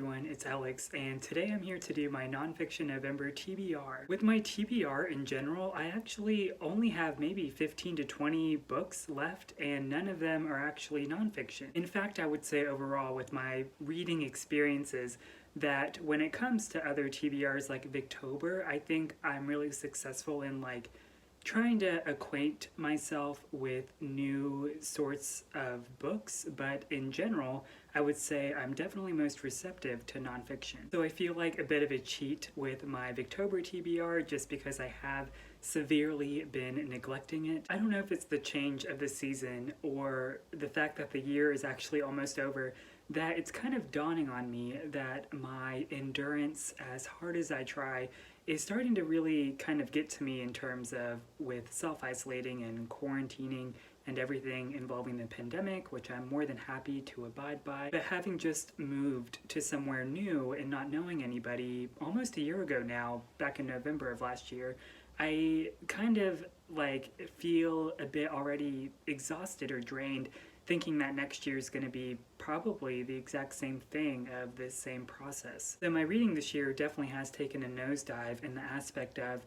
everyone, it's Alex, and today I'm here to do my Nonfiction November TBR. With my TBR in general, I actually only have maybe 15 to 20 books left, and none of them are actually nonfiction. In fact, I would say overall with my reading experiences that when it comes to other TBRs like Victober, I think I'm really successful in trying to acquaint myself with new sorts of books, but in general, I would say I'm definitely most receptive to nonfiction. So I feel like a bit of a cheat with my Victober TBR just because I have severely been neglecting it. I don't know if it's the change of the season or the fact that the year is actually almost over, that it's kind of dawning on me that my endurance, as hard as I try, is starting to really kind of get to me in terms of with self-isolating and quarantining and everything involving the pandemic, which I'm more than happy to abide by. But having just moved to somewhere new and not knowing anybody almost a year ago now, back in November of last year, I kind of feel a bit already exhausted or drained, thinking that next year is going to be probably the exact same thing of this same process. So my reading this year definitely has taken a nosedive in the aspect of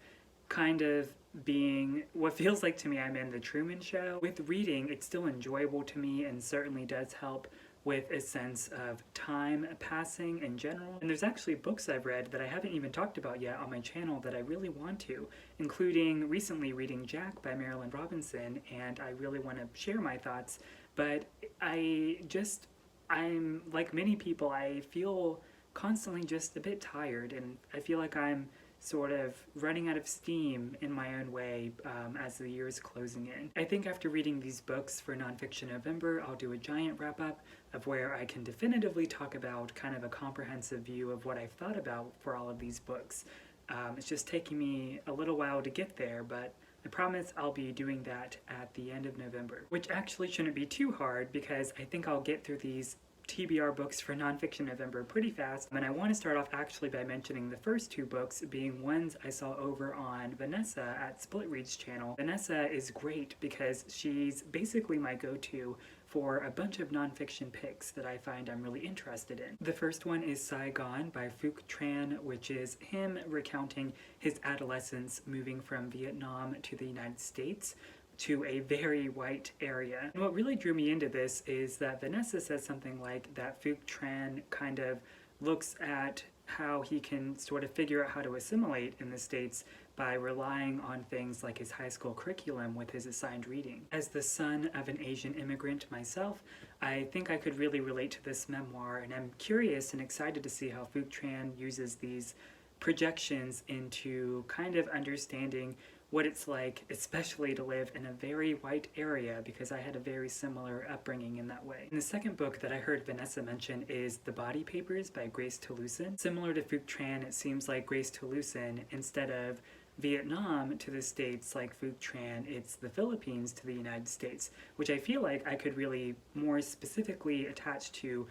kind of being what feels like to me I'm in the Truman Show. With reading, it's still enjoyable to me and certainly does help with a sense of time passing in general. And there's actually books I've read that I haven't even talked about yet on my channel that I really want to, including recently reading Jack by Marilyn Robinson, and I really want to share my thoughts. But I'm like many people, I feel constantly just a bit tired, and I feel like I'm sort of running out of steam in my own way as the year is closing in. I think after reading these books for Nonfiction November, I'll do a giant wrap-up of where I can definitively talk about kind of a comprehensive view of what I've thought about for all of these books. It's just taking me a little while to get there, but I promise I'll be doing that at the end of November, which actually shouldn't be too hard because I think I'll get through these TBR books for Nonfiction November pretty fast. And I want to start off actually by mentioning the first two books being ones I saw over on Vanessa at Split Read's channel. Vanessa is great because she's basically my go-to for a bunch of nonfiction picks that I find I'm really interested in. The first one is Saigon by Phuc Tran, which is him recounting his adolescence moving from Vietnam to the United States to a very white area. And what really drew me into this is that Vanessa says something like that Phuc Tran kind of looks at how he can sort of figure out how to assimilate in the States by relying on things like his high school curriculum with his assigned reading. As the son of an Asian immigrant myself, I think I could really relate to this memoir, and I'm curious and excited to see how Phuc Tran uses these projections into kind of understanding what it's like, especially to live in a very white area, because I had a very similar upbringing in that way. And the second book that I heard Vanessa mention is The Body Papers by Grace Talusan. Similar to Phuc Tran, it seems like Grace Talusan, instead of Vietnam to the States like Phuc Tran, it's the Philippines to the United States, which I feel like I could really more specifically attach to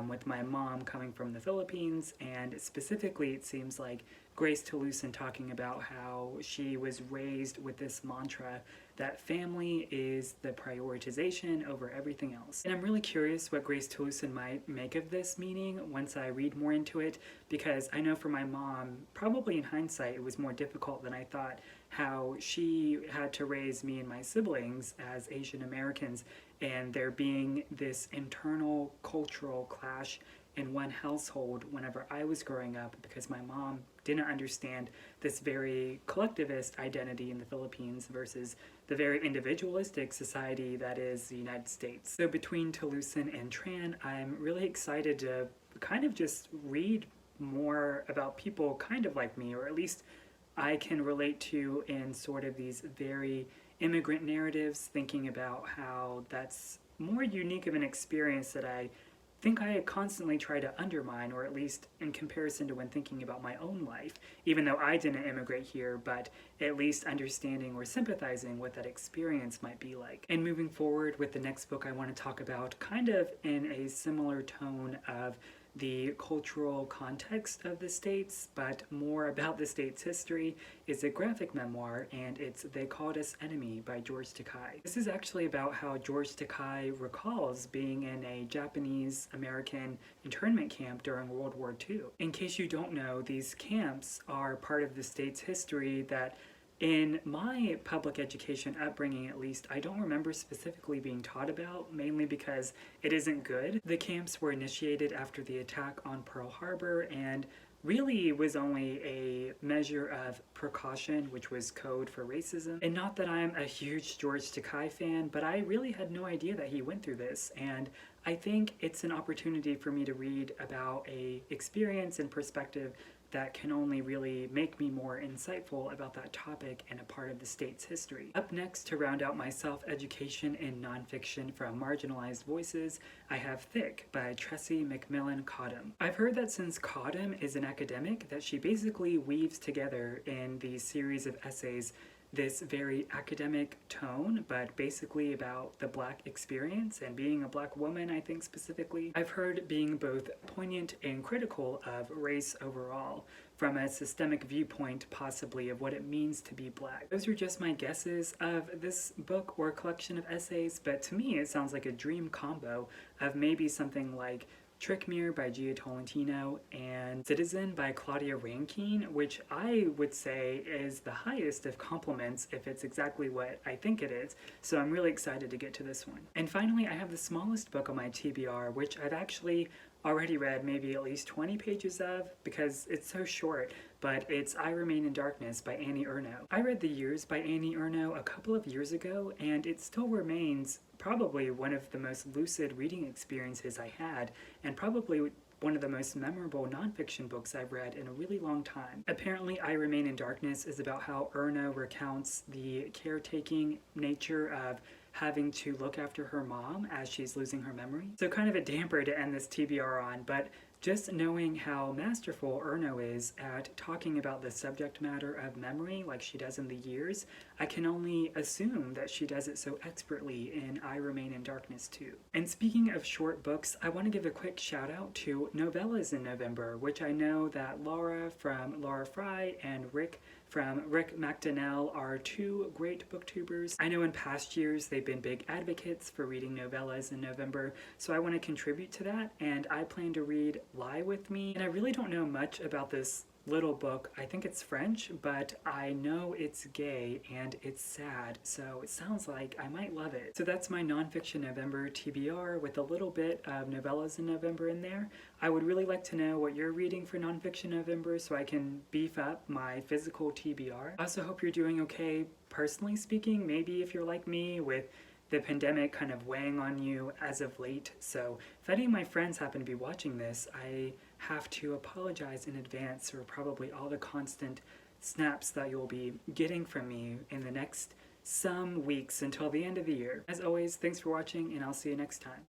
with my mom coming from the Philippines, and specifically it seems like Grace Talusan talking about how she was raised with this mantra that family is the prioritization over everything else. And I'm really curious what Grace Talusan might make of this meaning once I read more into it, because I know for my mom, probably in hindsight, it was more difficult than I thought how she had to raise me and my siblings as Asian Americans, and there being this internal cultural clash in one household whenever I was growing up, because my mom didn't understand this very collectivist identity in the Philippines versus the very individualistic society that is the United States. So between Talusan and Tran, I'm really excited to kind of just read more about people kind of like me, or at least I can relate to in sort of these very immigrant narratives, thinking about how that's more unique of an experience that I think I constantly try to undermine, or at least in comparison to when thinking about my own life, even though I didn't immigrate here, but at least understanding or sympathizing what that experience might be like. And moving forward with the next book I want to talk about, kind of in a similar tone of the cultural context of the States, but more about the States' history, is a graphic memoir, and it's They Called Us Enemy by George Takei. This is actually about how George Takei recalls being in a Japanese-American internment camp during World War II. In case you don't know, these camps are part of the States' history that in my public education upbringing, at least, I don't remember specifically being taught about, mainly because it isn't good. The camps were initiated after the attack on Pearl Harbor and really was only a measure of precaution, which was code for racism. And not that I'm a huge George Takei fan, but I really had no idea that he went through this, and I think it's an opportunity for me to read about a experience and perspective that can only really make me more insightful about that topic and a part of the state's history. Up next, to round out my self-education in nonfiction from marginalized voices, I have Phuc by Tressie, McMillan, Cottom. I've heard that since Cottom is an academic, that she basically weaves together in these series of essays this very academic tone, but basically about the Black experience and being a Black woman, I think specifically. I've heard being both poignant and critical of race overall, from a systemic viewpoint possibly of what it means to be Black. Those are just my guesses of this book or collection of essays, but to me it sounds like a dream combo of maybe something like Trickmere by Gia Tolentino and Citizen by Claudia Rankine, which I would say is the highest of compliments if it's exactly what I think it is, so I'm really excited to get to this one. And finally, I have the smallest book on my TBR, which I've actually already read maybe at least 20 pages of because it's so short, but it's I Remain in Darkness by Annie Ernaux. I read The Years by Annie Ernaux a couple of years ago, and it still remains probably one of the most lucid reading experiences I had, and probably one of the most memorable nonfiction books I've read in a really long time. Apparently, I Remain in Darkness is about how Ernaux recounts the caretaking nature of having to look after her mom as she's losing her memory. So kind of a damper to end this TBR on, but just knowing how masterful Ernaux is at talking about the subject matter of memory like she does in The Years, I can only assume that she does it so expertly in I Remain in Darkness too. And speaking of short books, I want to give a quick shout out to Novellas in November, which I know that Laura from Laura Fry and Rick from Rick McDonnell are two great booktubers. I know in past years they've been big advocates for reading novellas in November, so I want to contribute to that, and I plan to read Lie With Me. And I really don't know much about this little book. I think it's French, but I know it's gay and it's sad, so it sounds like I might love it. So that's my Nonfiction November TBR with a little bit of novellas in November in there. I would really like to know what you're reading for Nonfiction November so I can beef up my physical TBR. I also hope you're doing okay personally speaking, maybe if you're like me with the pandemic kind of weighing on you as of late. So if any of my friends happen to be watching this, I have to apologize in advance for probably all the constant snaps that you'll be getting from me in the next some weeks until the end of the year. As always, thanks for watching, and I'll see you next time.